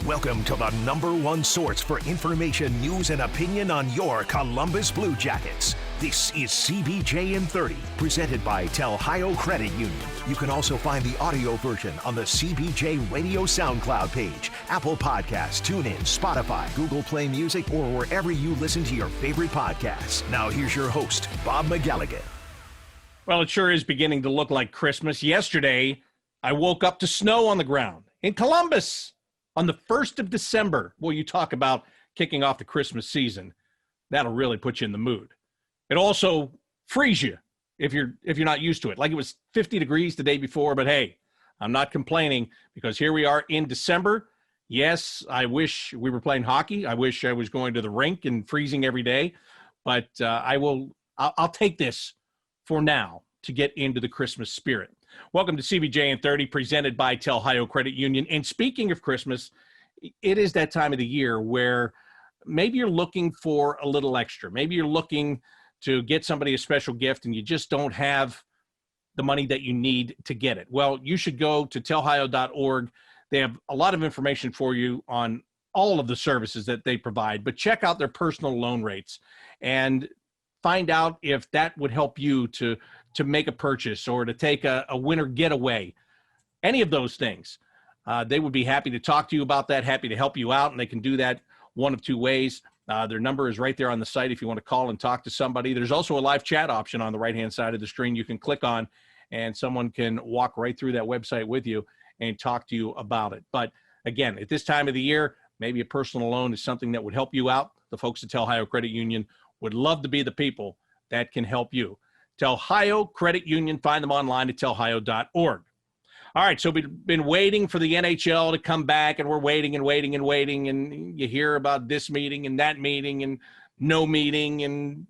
Welcome to the #1 source for information, news, and opinion on your Columbus Blue Jackets. This is CBJ in 30, presented by Telhio Credit Union. You can also find the audio version on the CBJ Radio SoundCloud page, Apple Podcasts, TuneIn, Spotify, Google Play Music, or wherever you listen to your favorite podcasts. Now here's your host, Bob McGalligan. Well, it sure is beginning to look like Christmas. Yesterday, I woke up to snow on the ground in Columbus. On the 1st of December, well, you talk about kicking off the Christmas season. That'll really put you in the mood. It also frees you if you're not used to it. Like it was 50 degrees the day before, but hey, I'm not complaining because here we are in December. Yes, I wish we were playing hockey. I wish I was going to the rink and freezing every day, but I'll take this for now to get into the Christmas spirit. Welcome to CBJ in 30, presented by Telhio Credit Union. And speaking of Christmas, it is that time of the year where maybe you're looking for a little extra. Maybe you're looking to get somebody a special gift and you just don't have the money that you need to get it. Well, you should go to telhio.org. They have a lot of information for you on all of the services that they provide, but check out their personal loan rates and find out if that would help you to make a purchase or to take a winter getaway, any of those things. They would be happy to talk to you about that, happy to help you out, and they can do that one of two ways. Their number is right there on the site if you want to call and talk to somebody. There's also a live chat option on the right-hand side of the screen you can click on, and someone can walk right through that website with you and talk to you about it. But again, at this time of the year, maybe a personal loan is something that would help you out. The folks at Telhio Credit Union would love to be the people that can help you. Telhio Credit Union. Find them online at telhio.org. All right, so we've been waiting for the NHL to come back, and we're waiting and waiting and waiting, and you hear about this meeting and that meeting and no meeting, and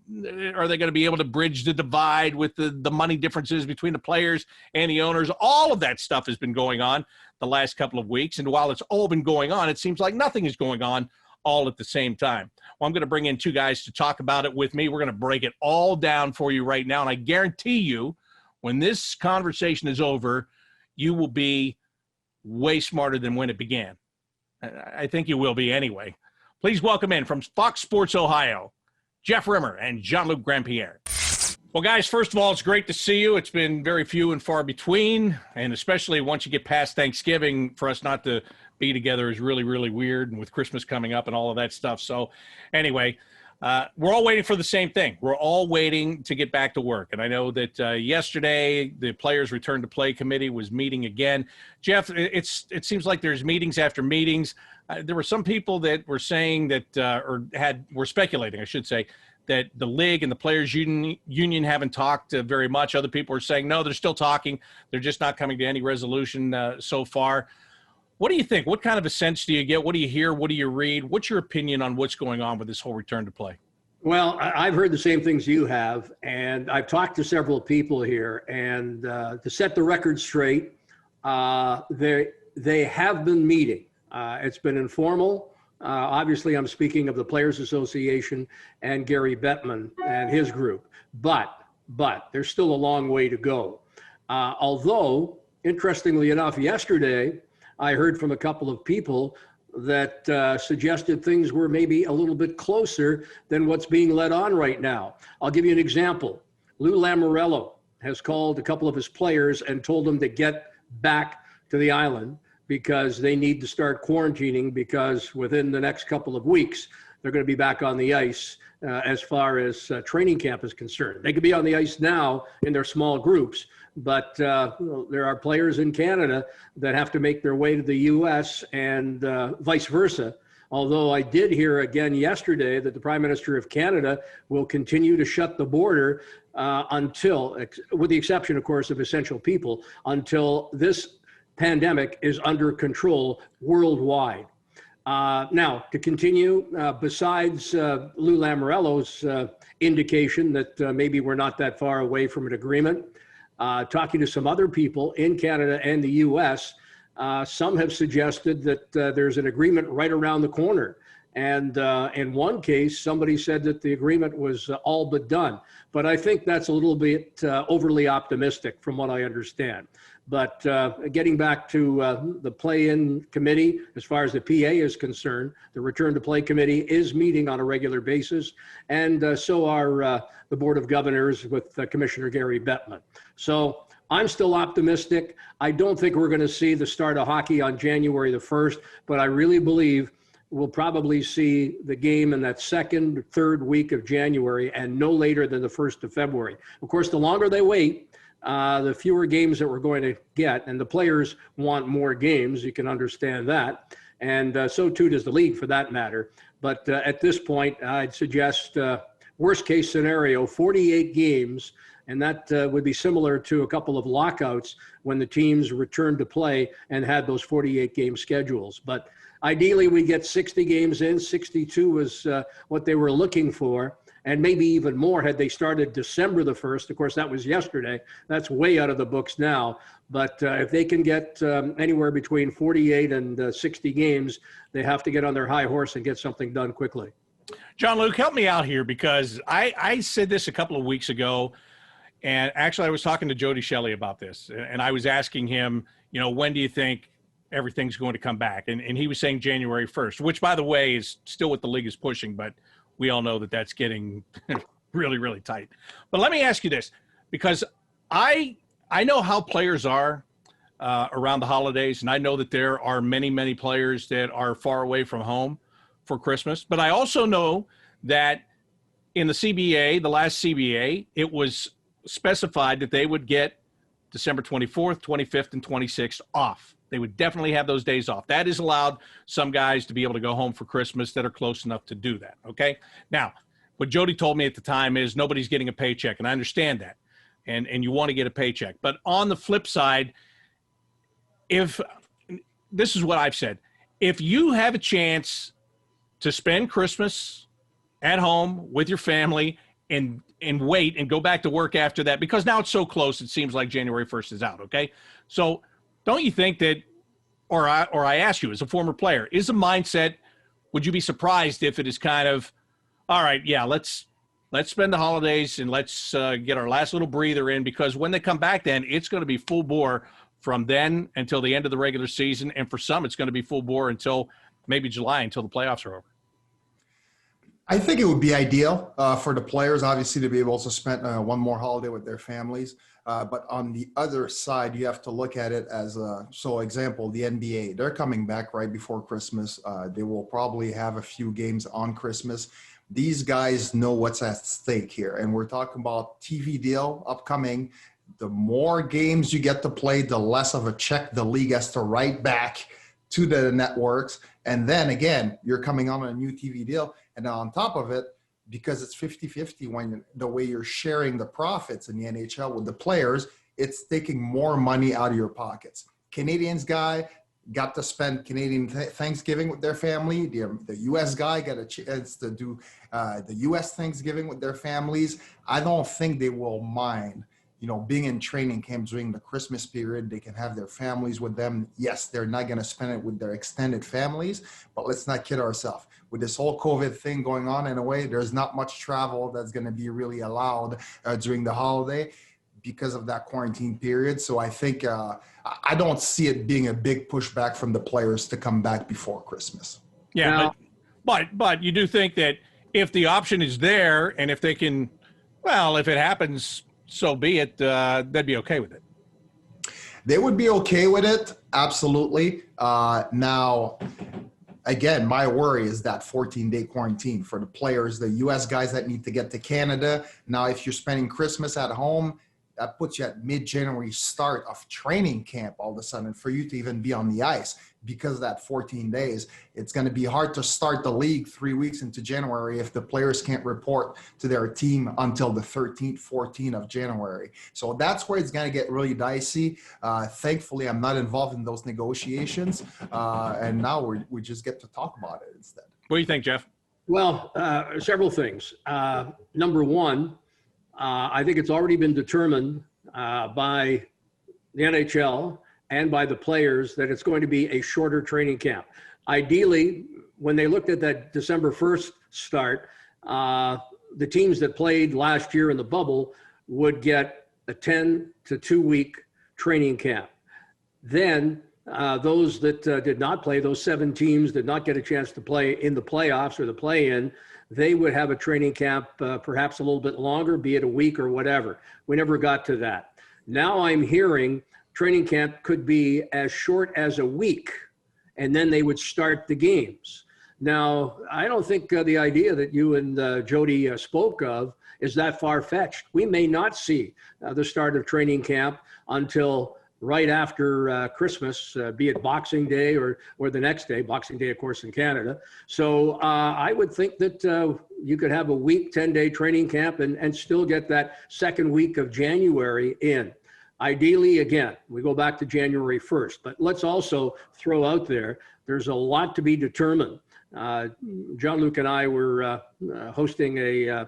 are they going to be able to bridge the divide with the money differences between the players and the owners? All of that stuff has been going on the last couple of weeks, and while it's all been going on, it seems like nothing is going on all at the same time. Well, I'm going to bring in two guys to talk about it with me. We're going to break it all down for you right now, and I guarantee you when this conversation is over, you will be way smarter than when it began. I think you will be anyway. Please welcome in from Fox Sports Ohio, Jeff Rimmer and Jean-Luc Grand-Pierre. Well, guys, first of all, it's great to see you. It's been very few and far between, and especially once you get past Thanksgiving, for us not to be together is really, really weird, and with Christmas coming up and all of that stuff. So anyway, we're all waiting for the same thing. We're all waiting to get back to work. And I know that yesterday the Players Return to Play Committee was meeting again. Jeff, it seems like there's meetings after meetings. There were some people that were saying that, were speculating, I should say, that the league and the Players Union haven't talked very much. Other people are saying, no, they're still talking. They're just not coming to any resolution so far. What do you think? What kind of a sense do you get? What do you hear? What do you read? What's your opinion on what's going on with this whole return to play? Well, I've heard the same things you have, and I've talked to several people here, and to set the record straight, they have been meeting. It's been informal. Obviously, I'm speaking of the Players Association and Gary Bettman and his group, but there's still a long way to go. Although, interestingly enough, yesterday, I heard from a couple of people that suggested things were maybe a little bit closer than what's being led on right now. I'll give you an example. Lou Lamoriello has called a couple of his players and told them to get back to the island because they need to start quarantining because within the next couple of weeks, they're going to be back on the ice as far as training camp is concerned. They could be on the ice now in their small groups, but there are players in Canada that have to make their way to the U.S. and vice versa. Although I did hear again yesterday that the Prime Minister of Canada will continue to shut the border until, with the exception, of course, of essential people, until this pandemic is under control worldwide. Now, to continue, besides Lou Lamoriello's indication that maybe we're not that far away from an agreement, talking to some other people in Canada and the U.S., some have suggested that there's an agreement right around the corner. And in one case, somebody said that the agreement was all but done. But I think that's a little bit overly optimistic from what I understand. But getting back to the play-in committee, as far as the PA is concerned, the return to play committee is meeting on a regular basis, and so are the Board of Governors with Commissioner Gary Bettman. So I'm still optimistic. I don't think we're going to see the start of hockey on January the 1st, but I really believe we'll probably see the game in that second, third week of January, and no later than the 1st of February. Of course, the longer they wait, the fewer games that we're going to get, and the players want more games. You can understand that. And so too does the league for that matter. But at this point, I'd suggest worst case scenario, 48 games. And that would be similar to a couple of lockouts when the teams returned to play and had those 48 game schedules. But ideally we get 60 games in. 62 was what they were looking for. And maybe even more had they started December the 1st. Of course, that was yesterday. That's way out of the books now. But if they can get anywhere between 48 and 60 games, they have to get on their high horse and get something done quickly. Jean-Luc, help me out here, because I said this a couple of weeks ago, and actually I was talking to Jody Shelley about this, and I was asking him, when do you think everything's going to come back? And he was saying January 1st, which, by the way, is still what the league is pushing, but we all know that that's getting really, really tight. But let me ask you this, because I know how players are around the holidays, and I know that there are many, many players that are far away from home for Christmas. But I also know that in the CBA, the last CBA, it was specified that they would get December 24th, 25th, and 26th off. They would definitely have those days off. That is allowed some guys to be able to go home for Christmas that are close enough to do that, okay? Now, what Jody told me at the time is nobody's getting a paycheck, and I understand that, and you want to get a paycheck. But on the flip side, if – this is what I've said. If you have a chance to spend Christmas at home with your family and wait and go back to work after that, because now it's so close, it seems like January 1st is out, okay? So – don't you think that, or I ask you as a former player, is the mindset, would you be surprised if it is kind of, all right, yeah, let's spend the holidays and let's get our last little breather in, because when they come back then, it's going to be full bore from then until the end of the regular season. And for some, it's going to be full bore until maybe July, until the playoffs are over. I think it would be ideal for the players, obviously, to be able to spend one more holiday with their families. But on the other side, you have to look at it as example, the NBA, they're coming back right before Christmas. They will probably have a few games on Christmas. These guys know what's at stake here. And we're talking about TV deal upcoming. The more games you get to play, the less of a check the league has to write back to the networks. And then again, you're coming on a new TV deal. And on top of it, because it's 50-50 when the way you're sharing the profits in the NHL with the players, it's taking more money out of your pockets. Canadians guy got to spend Canadian Thanksgiving with their family. The U.S. guy got a chance to do the U.S. Thanksgiving with their families. I don't think they will mind, being in training camps during the Christmas period. They can have their families with them. Yes, they're not going to spend it with their extended families, but let's not kid ourselves. With this whole COVID thing going on, in a way, there's not much travel that's going to be really allowed during the holiday because of that quarantine period. So I think I don't see it being a big pushback from the players to come back before Christmas. Yeah, now, but you do think that if the option is there and if they can, well, if it happens, so be it, they'd be okay with it. They would be okay with it, absolutely. Now, again, my worry is that 14-day quarantine for the players, the U.S. guys that need to get to Canada. Now, if you're spending Christmas at home, that puts you at mid-January start of training camp all of a sudden for you to even be on the ice. Because of that 14 days, it's going to be hard to start the league 3 weeks into January if the players can't report to their team until the 13th, 14th of January. So that's where it's going to get really dicey. Thankfully, I'm not involved in those negotiations. And now we just get to talk about it instead. What do you think, Jeff? Well, several things. Number one, I think it's already been determined by the NHL and by the players that it's going to be a shorter training camp. Ideally, when they looked at that December 1st start, the teams that played last year in the bubble would get a 10 to 2 week training camp. Then those that did not play, those 7 teams did not get a chance to play in the playoffs or the play-in, they would have a training camp perhaps a little bit longer, be it a week or whatever. We never got to that. Now I'm hearing training camp could be as short as a week, and then they would start the games. Now, I don't think the idea that you and Jody spoke of is that far-fetched. We may not see the start of training camp until right after Christmas, be it Boxing Day or the next day, Boxing Day, of course, in Canada. So I would think that you could have a week, 10-day training camp and still get that second week of January in. Ideally, again, we go back to January 1st, but let's also throw out there's a lot to be determined. Jean-Luc and I were hosting a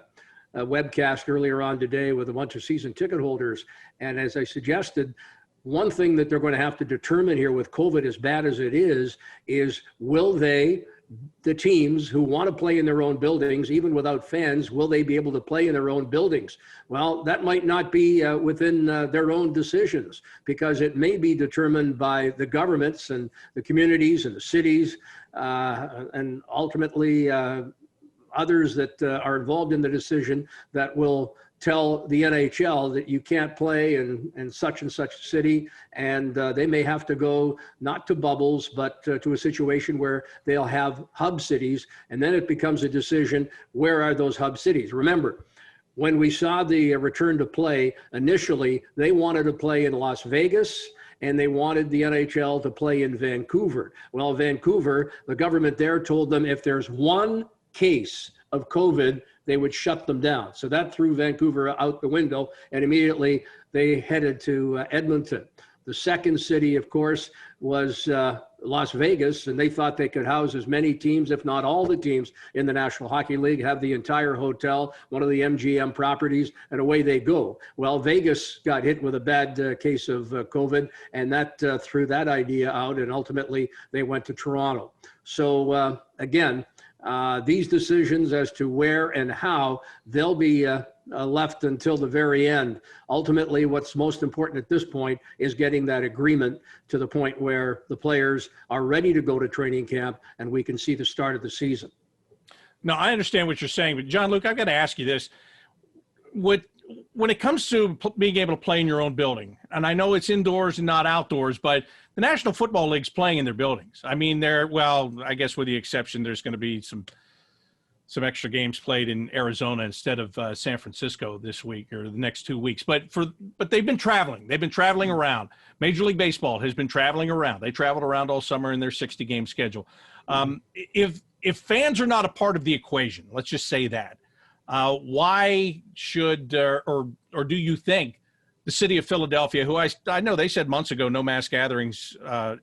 webcast earlier on today with a bunch of season ticket holders. And as I suggested, one thing that they're going to have to determine here with COVID, as bad as it is will they, the teams who want to play in their own buildings, even without fans, will they be able to play in their own buildings? Well, that might not be within their own decisions, because it may be determined by the governments and the communities and the cities, and ultimately others that are involved in the decision that will tell the NHL that you can't play in such and such city, and they may have to go not to bubbles, but to a situation where they'll have hub cities, and then it becomes a decision, where are those hub cities? Remember, when we saw the return to play, initially, they wanted to play in Las Vegas, and they wanted the NHL to play in Vancouver. Well, Vancouver, the government there told them if there's one case of COVID, they would shut them down. So that threw Vancouver out the window, and immediately they headed to Edmonton. The second city, of course, was Las Vegas, and they thought they could house as many teams, if not all the teams in the National Hockey League, have the entire hotel, one of the MGM properties, and away they go. Well, Vegas got hit with a bad case of COVID, and that threw that idea out, and ultimately they went to Toronto. So again, these decisions as to where and how, they'll be left until the very end. Ultimately, what's most important at this point is getting that agreement to the point where the players are ready to go to training camp and we can see the start of the season. No, I understand what you're saying, but Jean-Luc, I've got to ask you this. When it comes to being able to play in your own building, and I know it's indoors and not outdoors, but the National Football League's playing in their buildings. I mean, well, I guess with the exception, there's going to be some extra games played in Arizona instead of San Francisco this week or the next 2 weeks. But they've been traveling. They've been traveling around. Major League Baseball has been traveling around. They traveled around all summer in their 60-game schedule. If fans are not a part of the equation, let's just say that, why should or do you think the city of Philadelphia, who I know they said months ago no mass gatherings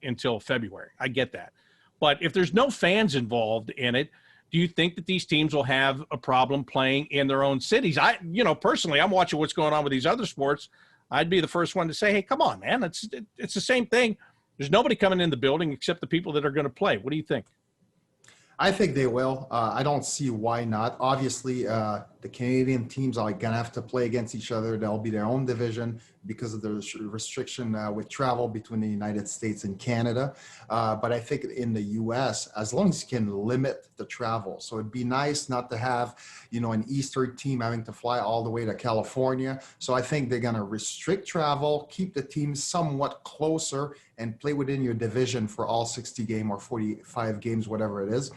until February. I get that. But if there's no fans involved in it, do you think that these teams will have a problem playing in their own cities? Personally, I'm watching what's going on with these other sports. I'd be the first one to say, hey, come on, man. It's the same thing. There's nobody coming in the building except the people that are going to play. What do you think? I think they will. I don't see why not. Obviously, the Canadian teams are going to have to play against each other. They'll be their own division because of the restriction with travel between the United States and Canada. But I think in the U.S., as long as you can limit the travel. So it'd be nice not to have, an Eastern team having to fly all the way to California. So I think they're going to restrict travel, keep the teams somewhat closer, and play within your division for all 60 game or 45 games, whatever it is.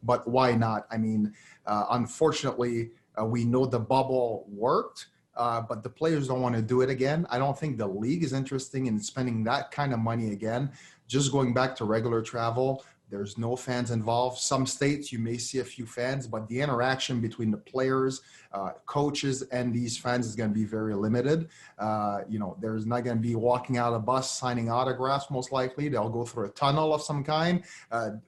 But why not? I mean, unfortunately, we know the bubble worked, but the players don't want to do it again. I don't think the league is interested in spending that kind of money again. Just going back to regular travel, there's no fans involved. Some states you may see a few fans, but the interaction between the players, coaches, and these fans is going to be very limited. There's not going to be walking out of a bus signing autographs. Most likely, they'll go through a tunnel of some kind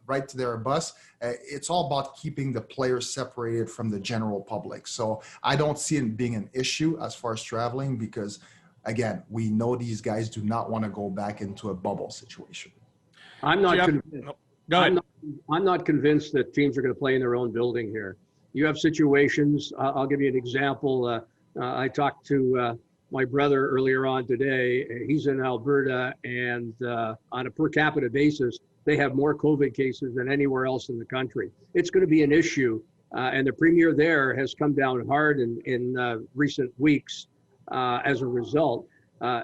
right to their bus. It's all about keeping the players separated from the general public. So I don't see it being an issue as far as traveling because, again, we know these guys do not want to go back into a bubble situation. I'm not convinced. I'm not convinced that teams are going to play in their own building here. You have situations. I'll give you an example. I talked to my brother earlier on today. He's in Alberta, and on a per capita basis, they have more COVID cases than anywhere else in the country. It's going to be an issue, and the premier there has come down hard in recent weeks as a result.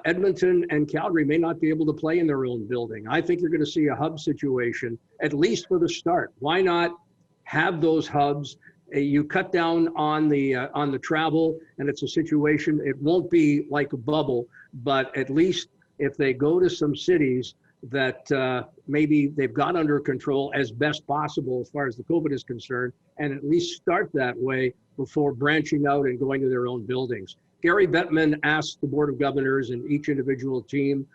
Edmonton and Calgary may not be able to play in their own building. I think you're going to see a hub situation, at least for the start. Why not have those hubs? You cut down on the travel, and it's a situation. It won't be like a bubble, but at least if they go to some cities that maybe they've got under control as best possible as far as the COVID is concerned, and at least start that way before branching out and going to their own buildings. Gary Bettman asked the Board of Governors and each individual team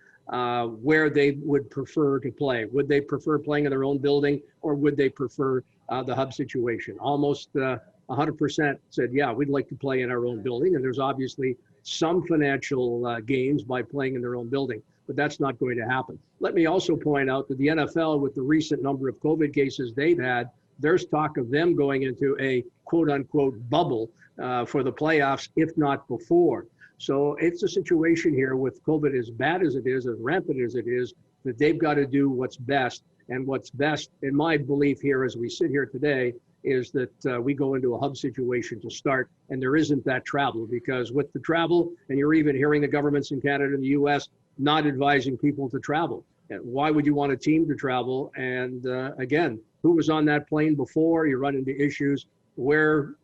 where they would prefer to play. Would they prefer playing in their own building, or would they prefer the hub situation? Almost 100% said, yeah, we'd like to play in our own building. And there's obviously some financial gains by playing in their own building, but that's not going to happen. Let me also point out that the NFL, with the recent number of COVID cases they've had, there's talk of them going into a quote unquote bubble for the playoffs, if not before. So it's a situation here with COVID, as bad as it is, as rampant as it is, that they've got to do what's best. And what's best, in my belief here as we sit here today, is that we go into a hub situation to start, and there isn't that travel, because with the travel, and you're even hearing the governments in Canada and the US not advising people to travel. And why would you want a team to travel? And again, who was on that plane before? You run into issues. Where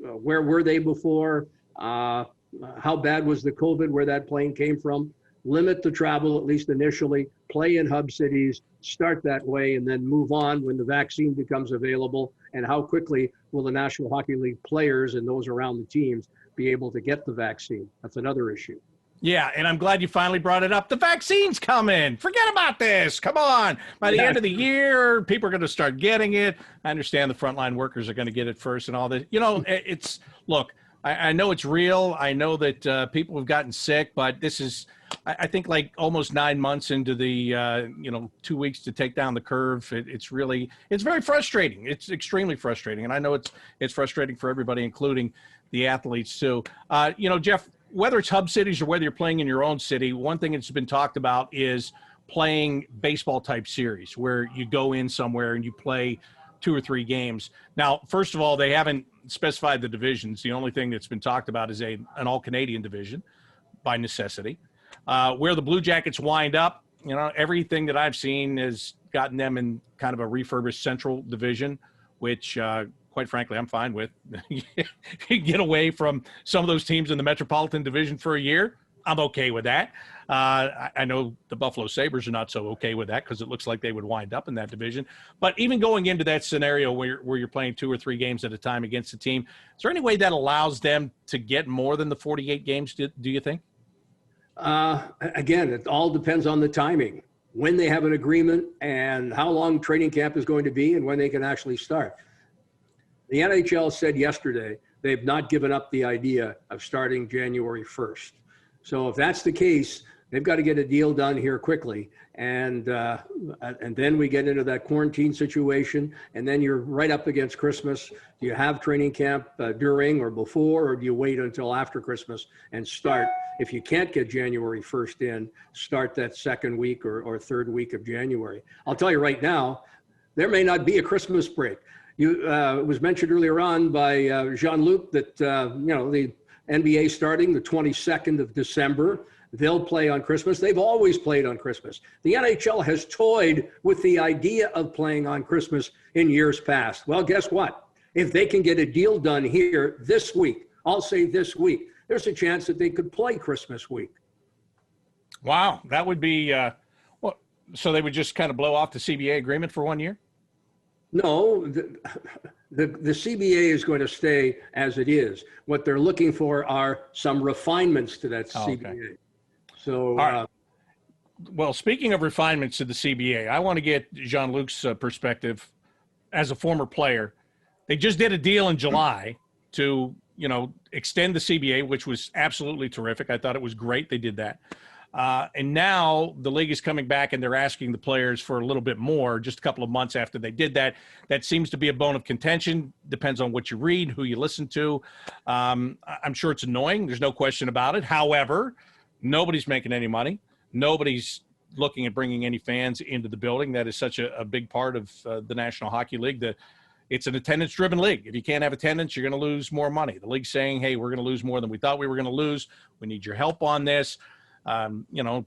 were they before? How bad was the COVID where that plane came from? Limit the travel, at least initially, play in hub cities, start that way, and then move on when the vaccine becomes available. And how quickly will the National Hockey League players and those around the teams be able to get the vaccine? That's another issue. Yeah, and I'm glad you finally brought it up. The vaccine's coming. Forget about this. Come on. By the end of the year, people are going to start getting it. I understand the frontline workers are going to get it first and all that. You know, it's, look, I know it's real. I know that people have gotten sick, but this is, I think, like almost 9 months into the, 2 weeks to take down the curve. It's very frustrating. It's extremely frustrating. And I know it's frustrating for everybody, including the athletes too. Jeff, whether it's hub cities or whether you're playing in your own city, one thing that's been talked about is playing baseball type series where you go in somewhere and you play 2 or 3 games. Now, first of all, they haven't specified the divisions. The only thing that's been talked about is an all-Canadian division by necessity. Where the Blue Jackets wind up, everything that I've seen has gotten them in kind of a refurbished Central division, which quite frankly, I'm fine with. You get away from some of those teams in the Metropolitan Division for a year, I'm okay with that. I know the Buffalo Sabres are not so okay with that because it looks like they would wind up in that division. But even going into that scenario where you're playing 2 or 3 games at a time against a team, is there any way that allows them to get more than the 48 games, do you think? Again, it all depends on the timing, when they have an agreement and how long training camp is going to be and when they can actually start. The NHL said yesterday they've not given up the idea of starting January 1st. So if that's the case, they've got to get a deal done here quickly. And then we get into that quarantine situation, and then you're right up against Christmas. Do you have training camp during or before, or do you wait until after Christmas and start? If you can't get January 1st in, start that second week or third week of January. I'll tell you right now, there may not be a Christmas break. It was mentioned earlier on by Jean-Luc that, the NBA starting the 22nd of December, they'll play on Christmas. They've always played on Christmas. The NHL has toyed with the idea of playing on Christmas in years past. Well, guess what? If they can get a deal done here this week, I'll say this week, there's a chance that they could play Christmas week. Wow, that would be, so they would just kind of blow off the CBA agreement for 1 year? No, the CBA is going to stay as it is. What they're looking for are some refinements to that CBA. Okay. So, right. Well, speaking of refinements to the CBA, I want to get Jean-Luc's perspective as a former player. They just did a deal in July to, extend the CBA, which was absolutely terrific. I thought it was great they did that. And now the league is coming back and they're asking the players for a little bit more just a couple of months after they did that. That seems to be a bone of contention. Depends on what you read, who you listen to. I'm sure it's annoying. There's no question about it. However, nobody's making any money. Nobody's looking at bringing any fans into the building. That is such a big part of the National Hockey League. It's an attendance-driven league. If you can't have attendance, you're going to lose more money. The league's saying, hey, we're going to lose more than we thought we were going to lose. We need your help on this.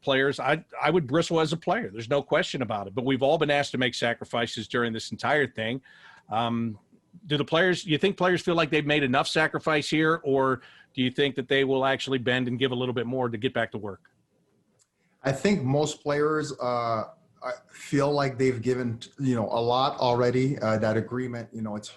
Players, I would bristle as a player. There's no question about it. But we've all been asked to make sacrifices during this entire thing. Do you think players feel like they've made enough sacrifice here, or do you think that they will actually bend and give a little bit more to get back to work? I think most players feel like they've given, a lot already. That agreement,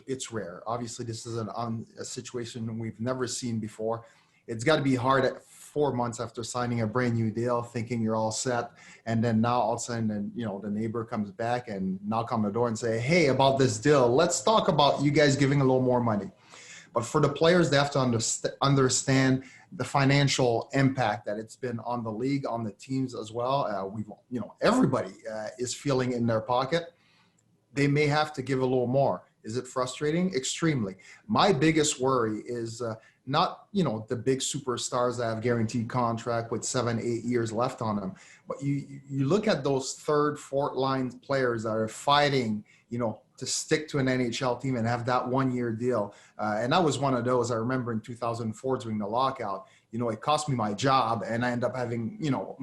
it's rare. Obviously, this is a situation we've never seen before. It's got to be hard at 4 months after signing a brand new deal, thinking you're all set. And then now all of a sudden, the neighbor comes back and knock on the door and say, hey, about this deal, let's talk about you guys giving a little more money. But for the players, they have to understand the financial impact that it's been on the league, on the teams as well. Everybody is feeling in their pocket. They may have to give a little more. Is it frustrating? Extremely. My biggest worry is not, the big superstars that have guaranteed contract with 7-8 years left on them. But you look at those third, fourth line players that are fighting, to stick to an NHL team and have that 1-year deal. And I was one of those. I remember in 2004 during the lockout, it cost me my job, and I ended up having,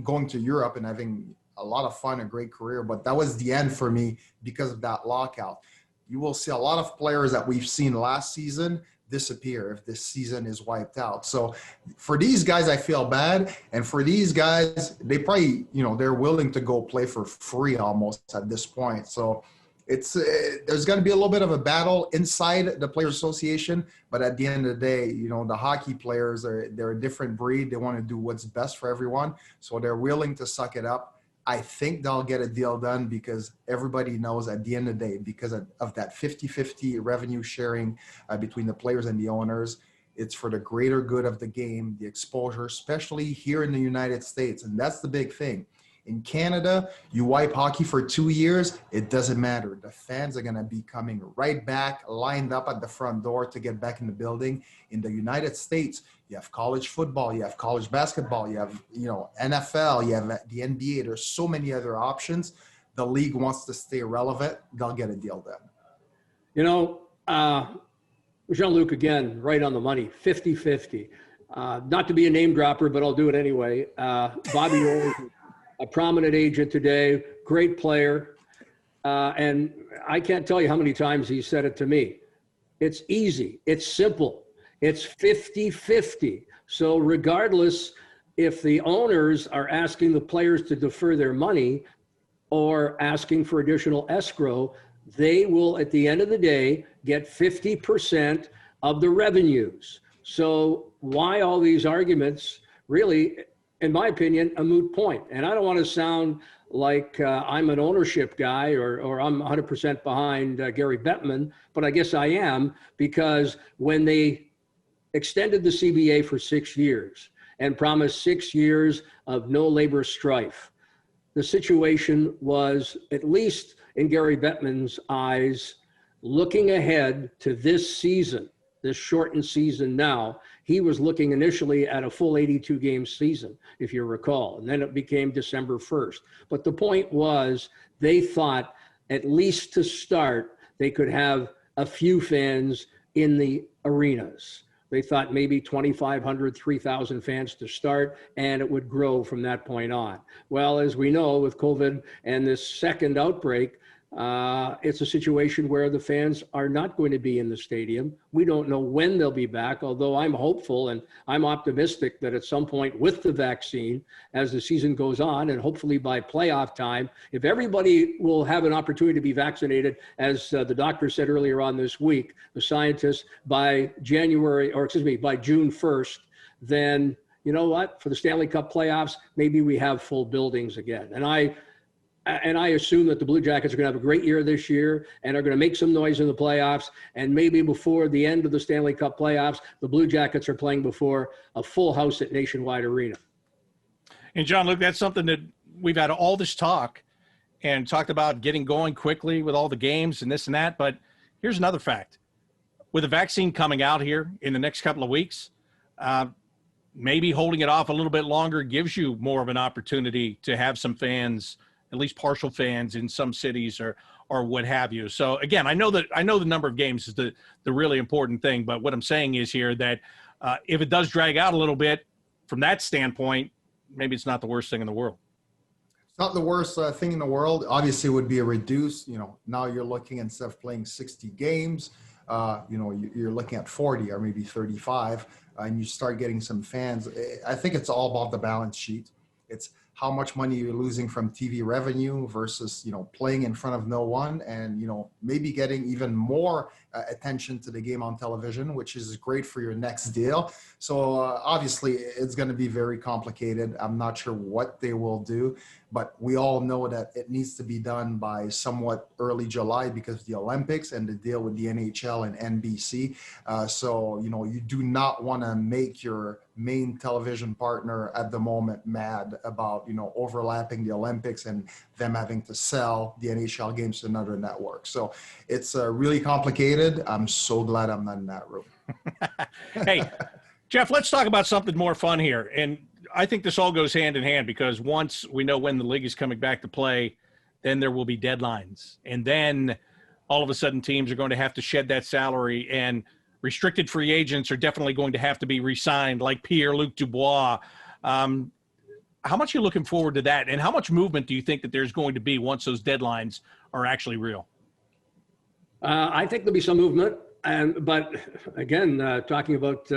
going to Europe and having a lot of fun, a great career. But that was the end for me because of that lockout. You will see a lot of players that we've seen last season disappear if this season is wiped out. So for these guys, I feel bad. And for these guys, they probably, they're willing to go play for free almost at this point. So it's there's going to be a little bit of a battle inside the Players Association, but at the end of the day, the hockey players they're a different breed. They want to do what's best for everyone, so they're willing to suck it up. I think they'll get a deal done because everybody knows at the end of the day, because of that 50-50 revenue sharing between the players and the owners, it's for the greater good of the game, the exposure, especially here in the United States, and that's the big thing. In Canada, you wipe hockey for 2 years, it doesn't matter. The fans are going to be coming right back, lined up at the front door to get back in the building. In the United States, you have college football, you have college basketball, you have, NFL, you have the NBA. There's so many other options. The league wants to stay relevant. They'll get a deal done. Jean-Luc, again, right on the money, 50-50. Not to be a name dropper, but I'll do it anyway. Bobby Orr, a prominent agent today, great player. And I can't tell you how many times he said it to me. It's easy. It's simple. It's 50-50. So regardless if the owners are asking the players to defer their money or asking for additional escrow, they will, at the end of the day, get 50% of the revenues. So why all these arguments? Really, in my opinion, a moot point. And I don't want to sound like I'm an ownership guy or I'm 100% behind Gary Bettman, but I guess I am, because when they extended the CBA for 6 years and promised 6 years of no labor strife, the situation was, at least in Gary Bettman's eyes, looking ahead to this season, this shortened season now. He was looking initially at a full 82-game season, if you recall, and then it became December 1st. But the point was, they thought, at least to start, they could have a few fans in the arenas. They thought maybe 2,500, 3,000 fans to start, and it would grow from that point on. Well, as we know, with COVID and this second outbreak, it's a situation where the fans are not going to be in the stadium. We don't know when they'll be back, although I'm hopeful and I'm optimistic that at some point with the vaccine, as the season goes on, and hopefully by playoff time, if everybody will have an opportunity to be vaccinated, as the doctor said earlier on this week, the scientists, by June 1st, then you know what? For the Stanley Cup playoffs, maybe we have full buildings again. And I assume that the Blue Jackets are going to have a great year this year and are going to make some noise in the playoffs. And maybe before the end of the Stanley Cup playoffs, the Blue Jackets are playing before a full house at Nationwide Arena. And Jean-Luc, that's something that we've had all this talk and talked about getting going quickly with all the games and this and that. But here's another fact. With a vaccine coming out here in the next couple of weeks, maybe holding it off a little bit longer gives you more of an opportunity to have some fans, at least partial fans in some cities or what have you. So again, I know the number of games is the really important thing, but what I'm saying is here that if it does drag out a little bit from that standpoint, maybe it's not the worst thing in the world. It's not the worst thing in the world. Obviously, it would be a reduced, now you're looking, instead of playing 60 games, you're looking at 40 or maybe 35, and you start getting some fans. I think it's all about the balance sheet. It's how much money you're losing from TV revenue versus, playing in front of no one and, maybe getting even more attention to the game on television, which is great for your next deal. So obviously it's going to be very complicated. I'm not sure what they will do, but we all know that it needs to be done by somewhat early July because of the Olympics and the deal with the NHL and NBC. So, you do not want to make your main television partner at the moment mad about, overlapping the Olympics and them having to sell the NHL games to another network. So it's really complicated. I'm so glad I'm not in that room. Hey, Jeff, let's talk about something more fun here. And I think this all goes hand in hand because once we know when the league is coming back to play, then there will be deadlines. And then all of a sudden teams are going to have to shed that salary, and restricted free agents are definitely going to have to be re-signed, like Pierre-Luc Dubois. How much are you looking forward to that? And how much movement do you think that there's going to be once those deadlines are actually real? I think there'll be some movement. But again, talking about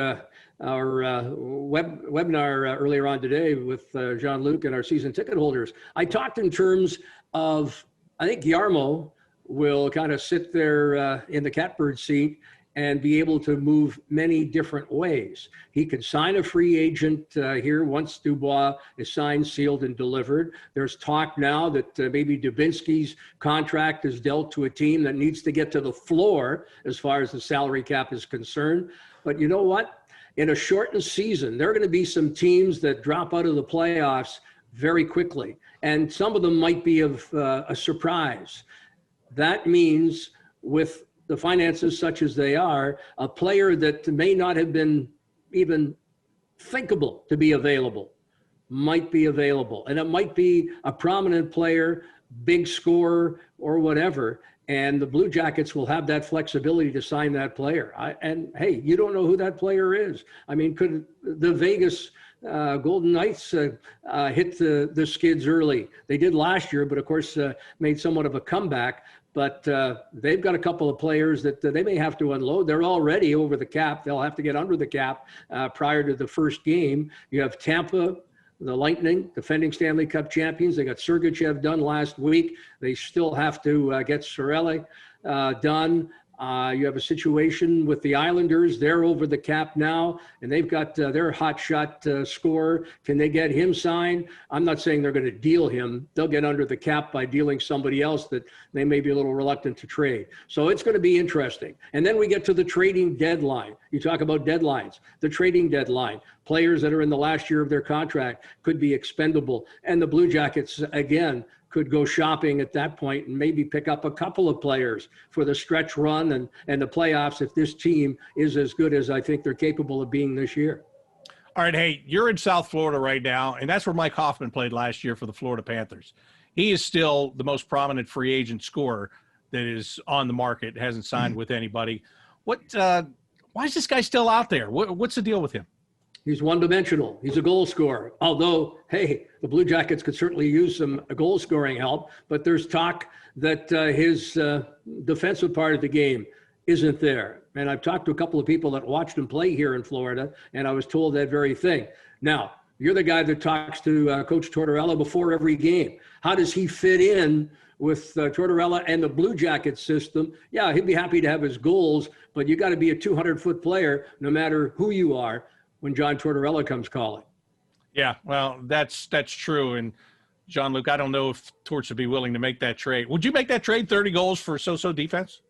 our webinar earlier on today with Jean-Luc and our season ticket holders, I talked in terms of, I think Yarmo will kind of sit there in the catbird seat and be able to move many different ways. He could sign a free agent here once Dubois is signed, sealed, and delivered. There's talk now that maybe Dubinsky's contract is dealt to a team that needs to get to the floor as far as the salary cap is concerned. But you know what? In a shortened season, there are going to be some teams that drop out of the playoffs very quickly, and some of them might be of a surprise. That means with the finances such as they are, a player that may not have been even thinkable to be available might be available. And it might be a prominent player, big scorer, or whatever. And the Blue Jackets will have that flexibility to sign that player. And hey, you don't know who that player is. I mean, could the Vegas Golden Knights hit the skids early? They did last year, but of course made somewhat of a comeback. But they've got a couple of players that they may have to unload. They're already over the cap. They'll have to get under the cap prior to the first game. You have Tampa, the Lightning, defending Stanley Cup champions. They got Sergachev done last week. They still have to get Sorelli done. You have a situation with the Islanders. They're over the cap now, and they've got their hotshot scorer. Can they get him signed? I'm not saying they're going to deal him. They'll get under the cap by dealing somebody else that they may be a little reluctant to trade. So it's going to be interesting. And then we get to the trading deadline. You talk about deadlines. The trading deadline. Players that are in the last year of their contract could be expendable. And the Blue Jackets, again, could go shopping at that point and maybe pick up a couple of players for the stretch run and the playoffs if this team is as good as I think they're capable of being this year. All right, hey, you're in South Florida right now, and that's where Mike Hoffman played last year for the Florida Panthers. He is still the most prominent free agent scorer that is on the market, hasn't signed with anybody. Why is this guy still out there? What's the deal with him? He's one-dimensional. He's a goal scorer. Although, hey, the Blue Jackets could certainly use some goal-scoring help, but there's talk that his defensive part of the game isn't there. And I've talked to a couple of people that watched him play here in Florida, and I was told that very thing. Now, you're the guy that talks to Coach Tortorella before every game. How does he fit in with Tortorella and the Blue Jacket system? Yeah, he'd be happy to have his goals, but you got to be a 200-foot player no matter who you are when John Tortorella comes calling. Yeah, well, that's true. And Jean-Luc, I don't know if Torts would be willing to make that trade. Would you make that trade, 30 goals for so-so defense?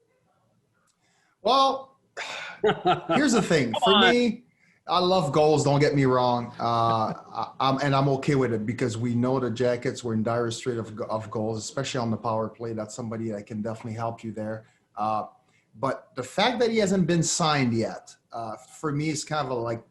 Well, here's the thing. For me, I love goals. Don't get me wrong. I'm okay with it because we know the Jackets were in dire strait of goals, especially on the power play. That's somebody that can definitely help you there. But the fact that he hasn't been signed yet, for me, is kind of like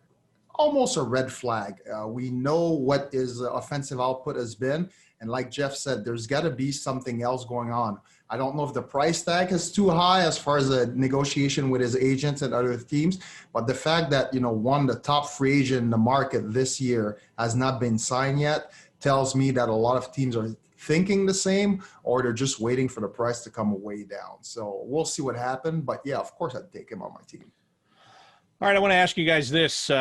almost a red flag. We know what his offensive output has been. And like Jeff said, there's got to be something else going on. I don't know if the price tag is too high as far as a negotiation with his agents and other teams, but the fact that, the top free agent in the market this year has not been signed yet tells me that a lot of teams are thinking the same, or they're just waiting for the price to come way down. So we'll see what happens. But yeah, of course I'd take him on my team. All right, I want to ask you guys this.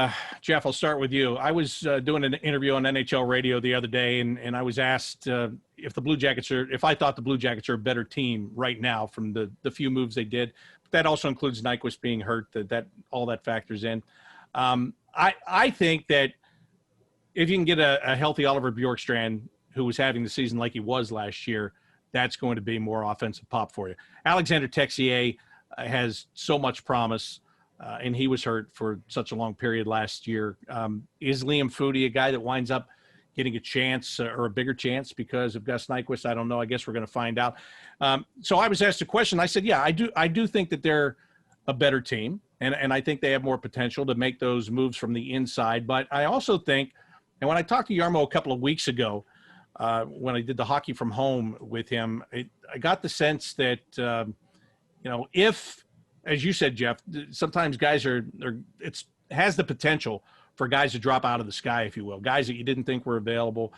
Jeff, I'll start with you. I was doing an interview on NHL radio the other day, and I was asked if I thought the Blue Jackets are a better team right now from the few moves they did. But that also includes Nyquist being hurt, that all that factors in. I think that if you can get a healthy Oliver Bjorkstrand, who was having the season like he was last year, that's going to be more offensive pop for you. Alexander Texier has so much promise. And he was hurt for such a long period last year. Is Liam Foudy a guy that winds up getting a chance or a bigger chance because of Gus Nyquist? I don't know. I guess we're going to find out. So I was asked a question. I said, yeah, I do think that they're a better team, and I think they have more potential to make those moves from the inside. But I also think, and when I talked to Jarmo a couple of weeks ago, when I did the Hockey from Home with him, I got the sense that, if, as you said, Jeff, sometimes guys has the potential for guys to drop out of the sky, if you will, guys that you didn't think were available.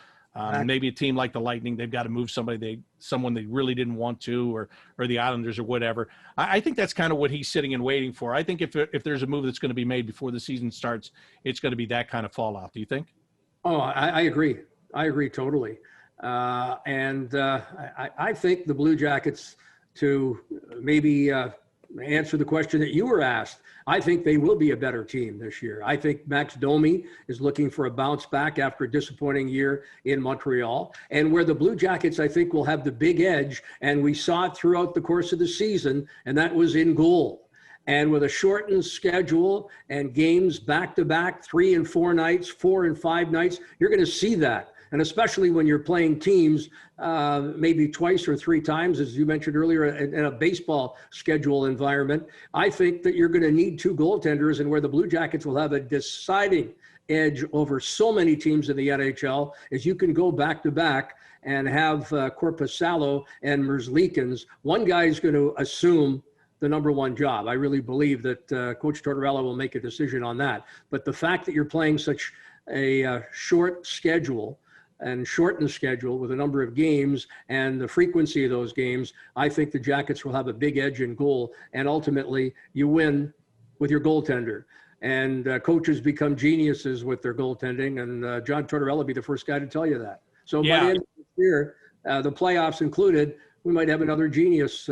Maybe a team like the Lightning, they've got to move someone they really didn't want to, or the Islanders or whatever. I think that's kind of what he's sitting and waiting for. I think if there's a move that's going to be made before the season starts, it's going to be that kind of fallout. Do you think? Oh, I agree. I agree totally. I think the Blue Jackets, to maybe answer the question that you were asked, I think they will be a better team this year. I think Max Domi is looking for a bounce back after a disappointing year in Montreal, and where the Blue Jackets, I think, will have the big edge, and we saw it throughout the course of the season, and that was in goal. And with a shortened schedule and games back-to-back, 3 and 4 nights, 4 and 5 nights, you're going to see that. And especially when you're playing teams maybe twice or 3 times, as you mentioned earlier, in a baseball schedule environment, I think that you're going to need 2 goaltenders, and where the Blue Jackets will have a deciding edge over so many teams in the NHL is you can go back-to-back and have Korpisalo and Merzlikins. One guy is going to assume the number 1 job. I really believe that Coach Tortorella will make a decision on that. But the fact that you're playing such a short schedule and shortened schedule with a number of games and the frequency of those games, I think the Jackets will have a big edge in goal, and ultimately you win with your goaltender. And coaches become geniuses with their goaltending, and John Tortorella will be the first guy to tell you that. So by the end of this year, the playoffs included, we might have another genius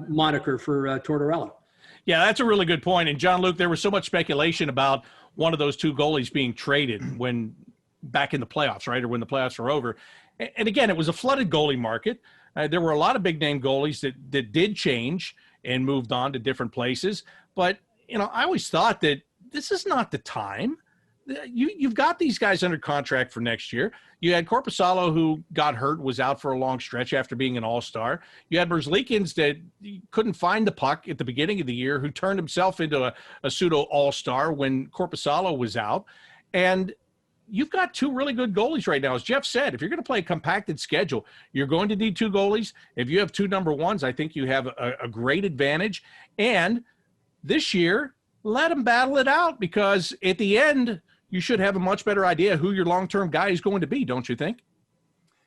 moniker for Tortorella. Yeah, that's a really good point. And Jean-Luc, there was so much speculation about one of those 2 goalies being traded when back in the playoffs, right? Or when the playoffs were over. And again, it was a flooded goalie market. There were a lot of big name goalies that did change and moved on to different places. But, I always thought that this is not the time. You've got these guys under contract for next year. You had Korpisalo, who got hurt, was out for a long stretch after being an all-star. You had Merzlikins that couldn't find the puck at the beginning of the year, who turned himself into a pseudo all-star when Korpisalo was out. And you've got 2 really good goalies right now. As Jeff said, if you're going to play a compacted schedule, you're going to need 2 goalies. If you have 2 number 1s, I think you have a great advantage. And this year, let them battle it out, because at the end, you should have a much better idea who your long-term guy is going to be, don't you think?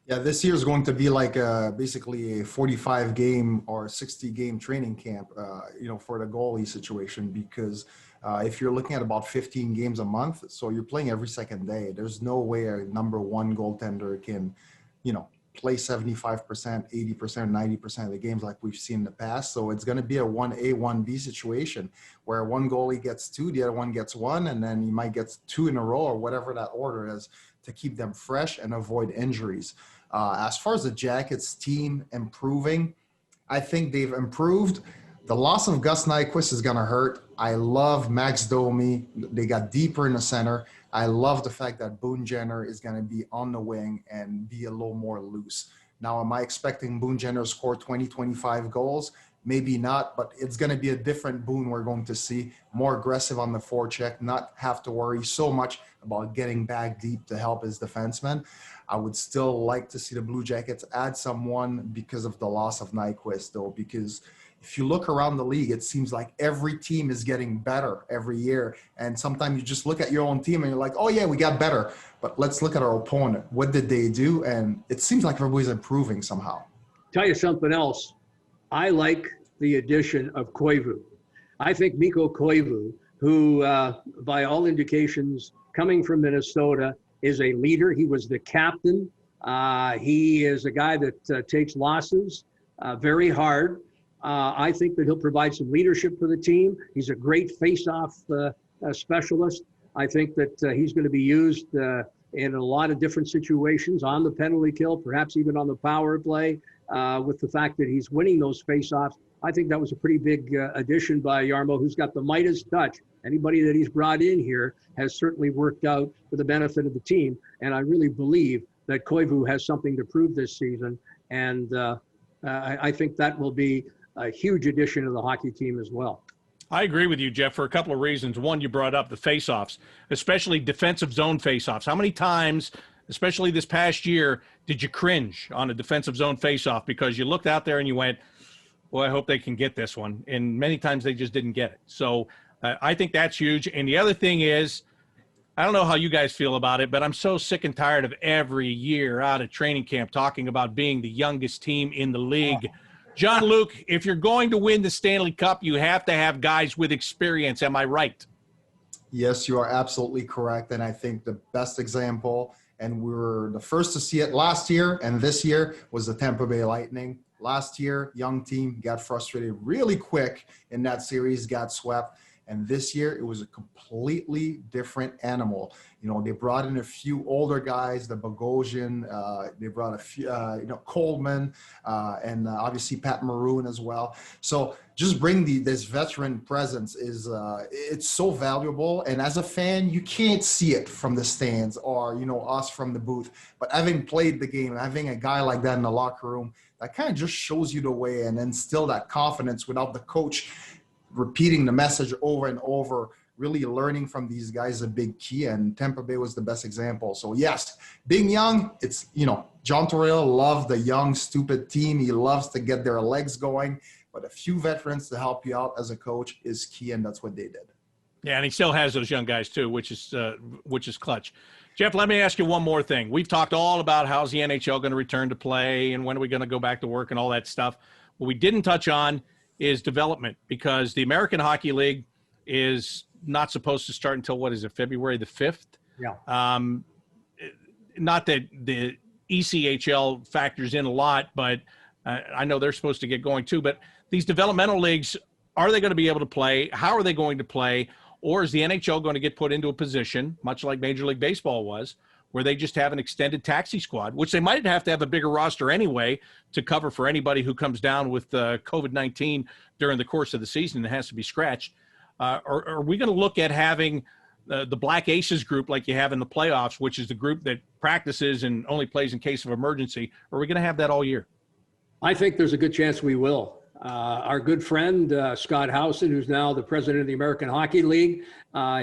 Yeah, this year is going to be like basically a 45-game or 60-game training camp, for the goalie situation, because if you're looking at about 15 games a month, so you're playing every second day. There's no way a number 1 goaltender can, play 75%, 80%, 90% of the games like we've seen in the past. So it's going to be a 1A, 1B situation where one goalie gets 2, the other one gets 1, and then you might get 2 in a row or whatever that order is to keep them fresh and avoid injuries. As far as the Jackets team improving, I think they've improved. The loss of Gus Nyquist is going to hurt. I love Max Domi. They got deeper in the center. I love the fact that Boone Jenner is going to be on the wing and be a little more loose. Now, am I expecting Boone Jenner to score 20, 25 goals? Maybe not, but it's going to be a different Boone we're going to see. More aggressive on the forecheck, not have to worry so much about getting back deep to help his defenseman. I would still like to see the Blue Jackets add someone because of the loss of Nyquist, though, because if you look around the league, it seems like every team is getting better every year. And sometimes you just look at your own team and you're like, oh, yeah, we got better. But let's look at our opponent. What did they do? And it seems like everybody's improving somehow. Tell you something else. I like the addition of Koivu. I think Mikko Koivu, who by all indications, coming from Minnesota, is a leader. He was the captain. He is a guy that takes losses very hard. I think that he'll provide some leadership for the team. He's a great face-off specialist. I think that he's going to be used in a lot of different situations on the penalty kill, perhaps even on the power play, with the fact that he's winning those face-offs. I think that was a pretty big addition by Jarmo, who's got the Midas touch. Anybody that he's brought in here has certainly worked out for the benefit of the team. And I really believe that Koivu has something to prove this season. And I think that will be a huge addition to the hockey team as well. I agree with you, Jeff, for a couple of reasons. One, you brought up the faceoffs, especially defensive zone faceoffs. How many times, especially this past year, did you cringe on a defensive zone faceoff because you looked out there and you went, well, I hope they can get this one. And many times they just didn't get it. So I think that's huge. And the other thing is, I don't know how you guys feel about it, but I'm so sick and tired of every year out of training camp talking about being the youngest team in the league. Jean-Luc, if you're going to win the Stanley Cup, you have to have guys with experience. Am I right? Yes, you are absolutely correct. And I think the best example, and we were the first to see it last year and this year, was the Tampa Bay Lightning. Last year, young team got frustrated really quick in that series, got swept. And this year, it was a completely different animal. You know, they brought in a few older guys, the Bogosian, they brought a few, Coleman, and obviously Pat Maroon as well. So just bring this veteran presence is, it's so valuable. And as a fan, you can't see it from the stands or, us from the booth. But having played the game, having a guy like that in the locker room, that kind of just shows you the way and instill that confidence without the coach repeating the message over and over. Really learning from these guys is a big key, and Tampa Bay was the best example. So yes, being young, it's, John Tortorella loved the young, stupid team. He loves to get their legs going, but a few veterans to help you out as a coach is key, and that's what they did. Yeah, and he still has those young guys too, which is clutch. Jeff, let me ask you one more thing. We've talked all about how's the NHL going to return to play and when are we going to go back to work and all that stuff. What we didn't touch on is development, because the American Hockey League is not supposed to start until, February the 5th? Yeah. Not that the ECHL factors in a lot, but I know they're supposed to get going too. But these developmental leagues, are they going to be able to play? How are they going to play? Or is the NHL going to get put into a position, much like Major League Baseball was, where they just have an extended taxi squad, which they might have to have a bigger roster anyway to cover for anybody who comes down with COVID-19 during the course of the season and has to be scratched? Or are we going to look at having the Black Aces group like you have in the playoffs, which is the group that practices and only plays in case of emergency? Or are we going to have that all year? I think there's a good chance we will. Our good friend, Scott Howson, who's now the president of the American Hockey League,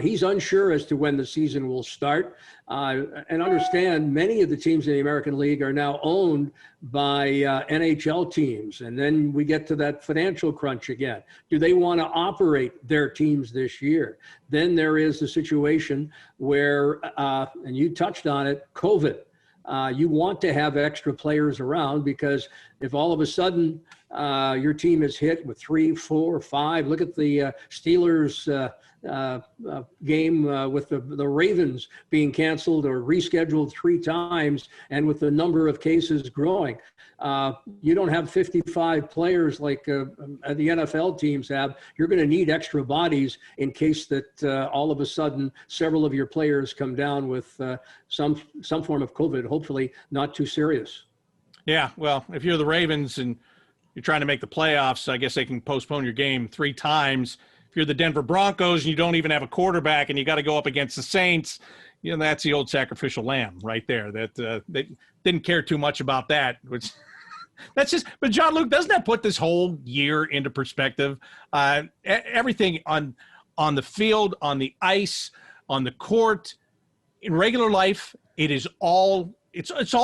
he's unsure as to when the season will start. And understand, many of the teams in the American League are now owned by NHL teams. And then we get to that financial crunch again. Do they want to operate their teams this year? Then there is the situation where, and you touched on it, COVID. You want to have extra players around, because if all of a sudden your team is hit with 3, 4, 5, look at the Steelers game with the Ravens being canceled or rescheduled 3 times, and with the number of cases growing. You don't have 55 players like the NFL teams have. You're going to need extra bodies in case that all of a sudden several of your players come down with some form of COVID, hopefully not too serious. Yeah, well, if you're the Ravens and you're trying to make the playoffs, I guess they can postpone your game 3 times. If you're the Denver Broncos and you don't even have a quarterback and you got to go up against the Saints, that's the old sacrificial lamb right there. That they didn't care too much about that, which that's just. But Jean-Luc, doesn't that put this whole year into perspective? Everything on the field, on the ice, on the court, in regular life, it's all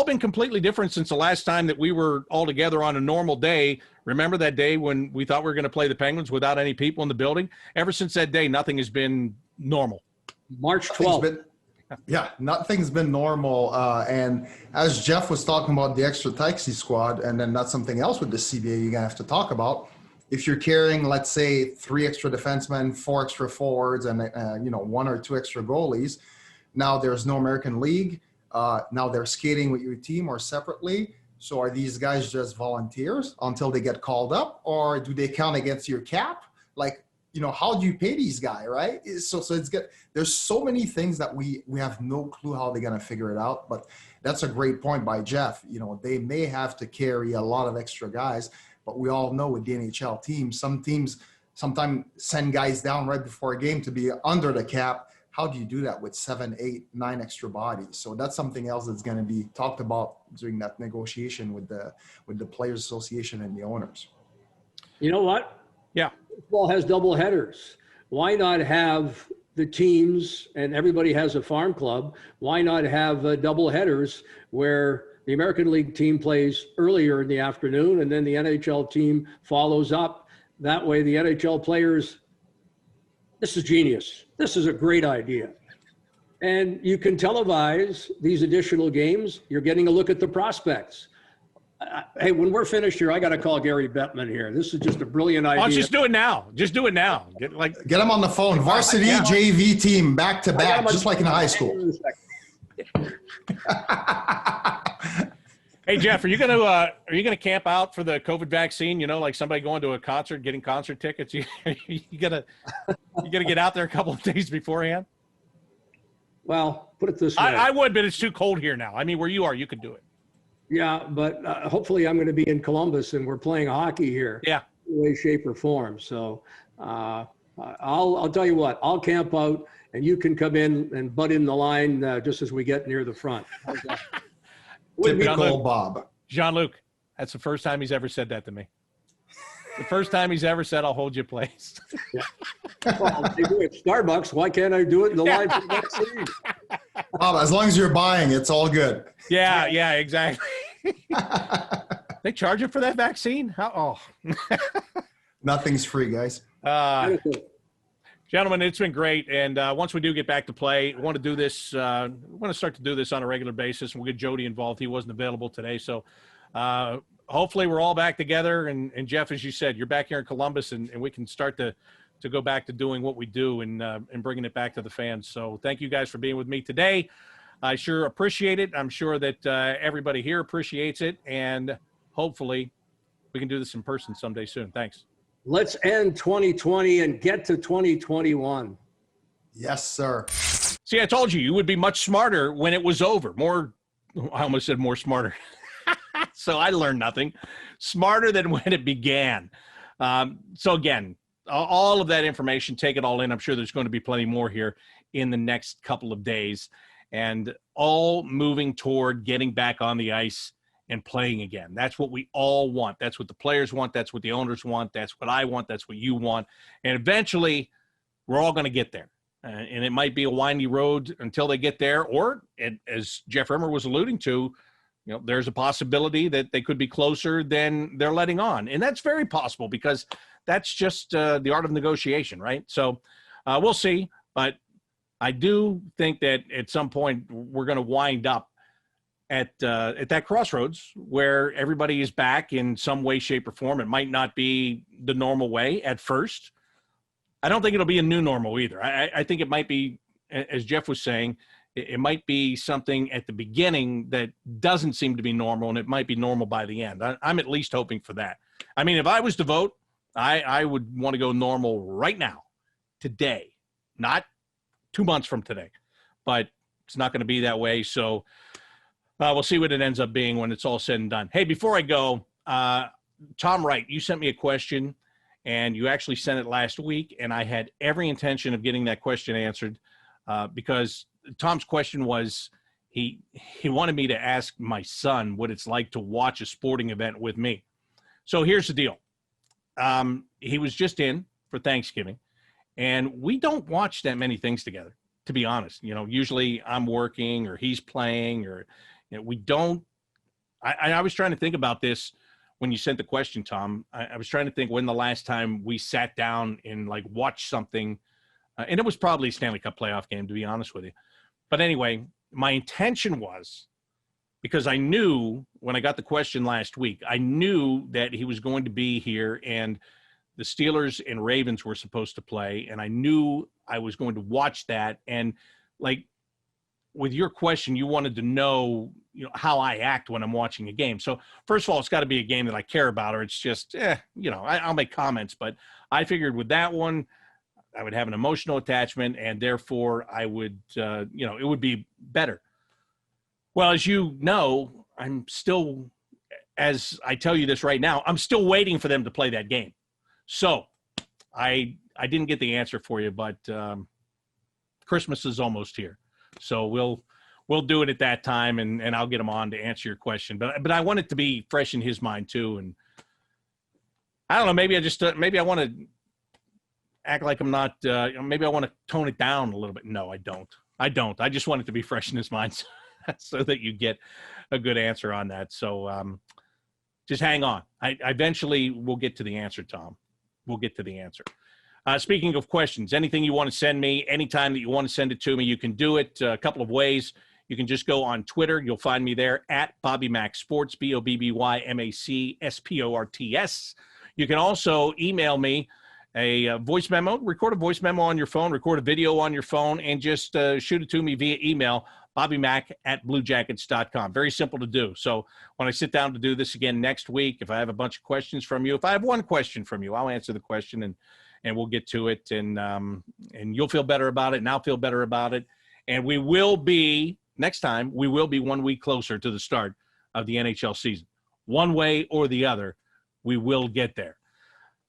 been completely different since the last time that we were all together on a normal day. Remember that day when we thought we were going to play the Penguins without any people in the building? Ever since that day, nothing has been normal. March 12th. Yeah, nothing's been normal. And as Jeff was talking about the extra taxi squad, and then that's something else with the CBA you're going to have to talk about. If you're carrying, let's say, 3 extra defensemen, 4 extra forwards, and 1 or 2 extra goalies, now there's no American League. Now they're skating with your team or separately. So are these guys just volunteers until they get called up, or do they count against your cap? Like, how do you pay these guys, right? So it's good. There's so many things that we have no clue how they're going to figure it out. But that's a great point by Jeff. They may have to carry a lot of extra guys, but we all know with the NHL teams, some teams sometimes send guys down right before a game to be under the cap. How do you do that with 7, 8, 9 extra bodies? So that's something else that's going to be talked about during that negotiation with the Players Association and the owners. You know what? Yeah. Football has double headers. Why not have the teams, and everybody has a farm club, why not have double headers where the American League team plays earlier in the afternoon and then the NHL team follows up? That way the NHL players, this is genius. This is a great idea. And you can televise these additional games. You're getting a look at the prospects. Hey, when we're finished here, I got to call Gary Bettman here. This is just a brilliant idea. Oh, just do it now. Just do it now. Get him on the phone. Varsity JV team back to back, just like in high school. Hey Jeff, are you gonna camp out for the COVID vaccine? Like somebody going to a concert, getting concert tickets. You gotta get out there a couple of days beforehand. Well, put it this way. I would, but it's too cold here now. I mean, where you are, you could do it. Yeah, but hopefully I'm going to be in Columbus and we're playing hockey here. Yeah. Way, shape, or form. So I'll tell you what, I'll camp out and you can come in and butt in the line just as we get near the front. Typical Bob. Jean-Luc, that's the first time he's ever said that to me. The first time he's ever said, I'll hold you place. Yeah. Well, they do it at Starbucks. Why can't I do it in the line for the vaccine? Bob, as long as you're buying, it's all good. Yeah, exactly. They charge you for that vaccine? How? Oh. Nothing's free, guys. Gentlemen, it's been great. And once we do get back to play, we want to do this. We want to start to do this on a regular basis. We'll get Jody involved. He wasn't available today. So hopefully we're all back together. And Jeff, as you said, you're back here in Columbus and we can start to go back to doing what we do and bringing it back to the fans. So thank you guys for being with me today. I sure appreciate it. I'm sure that everybody here appreciates it. And hopefully we can do this in person someday soon. Thanks. Let's end 2020 and get to 2021. Yes, sir. See, I told you would be much smarter when it was over. I almost said more smarter. So I learned nothing. Smarter than when it began. So again, all of that information, take it all in. I'm sure there's going to be plenty more here in the next couple of days. And all moving toward getting back on the ice and playing again. That's what we all want. That's what the players want. That's what the owners want. That's what I want. That's what you want. And eventually, we're all going to get there. And it might be a windy road until they get there. Or, as Jeff Rimmer was alluding to, there's a possibility that they could be closer than they're letting on. And that's very possible because that's just the art of negotiation, right? So we'll see. But I do think that at some point we're going to wind up at that crossroads where everybody is back in some way, shape, or form. It might not be the normal way at first. I don't think it'll be a new normal either. I think it might be, as Jeff was saying, it might be something at the beginning that doesn't seem to be normal, and it might be normal by the end. I'm at least hoping for that. I mean, if I was to vote, I would want to go normal right now, today, not 2 months from today. But it's not going to be that way. So we'll see what it ends up being when it's all said and done. Hey, before I go, Tom Wright, you sent me a question, and you actually sent it last week, and I had every intention of getting that question answered because Tom's question was he wanted me to ask my son what it's like to watch a sporting event with me. So here's the deal. He was just in for Thanksgiving, and we don't watch that many things together, to be honest. You know, usually I'm working or he's playing, or we don't. I was trying to think about this when you sent the question, Tom. I was trying to think when the last time we sat down and like watched something, and it was probably a Stanley Cup playoff game, to be honest with you. But anyway, my intention was, because I knew when I got the question last week, I knew that he was going to be here and the Steelers and Ravens were supposed to play, and I knew I was going to watch that. And like with your question, you wanted to know, how I act when I'm watching a game. So first of all, it's got to be a game that I care about, or it's just, I'll make comments. But I figured with that one, I would have an emotional attachment, and therefore I would, it would be better. Well, as you know, I'm still, as I tell you this right now, I'm still waiting for them to play that game. So I didn't get the answer for you, but Christmas is almost here. So we'll do it at that time, and I'll get him on to answer your question. But I want it to be fresh in his mind too. And I don't know, maybe I want to act like I'm not, maybe I want to tone it down a little bit. No, I don't. I just want it to be fresh in his mind so that you get a good answer on that. So just hang on. I eventually will get to the answer, Tom. We'll get to the answer. Speaking of questions, anything you want to send me, anytime that you want to send it to me, you can do it a couple of ways. You can just go on Twitter. You'll find me there at Bobby Mac Sports, BOBBYMACSPORTS. You can also email me a voice memo, record a voice memo on your phone, record a video on your phone, and just shoot it to me via email, bobbymac@bluejackets.com. Very simple to do. So when I sit down to do this again next week, if I have a bunch of questions from you, if I have one question from you, I'll answer the question and we'll get to it, and you'll feel better about it, and I'll feel better about it. And we will be, next time, we will be 1 week closer to the start of the NHL season. One way or the other, we will get there.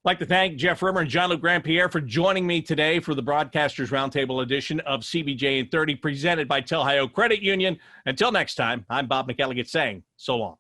I'd like to thank Jeff Rimmer and Jean-Luc Grand-Pierre for joining me today for the Broadcasters Roundtable edition of CBJ in 30, presented by Telhio Credit Union. Until next time, I'm Bob McElligott saying so long.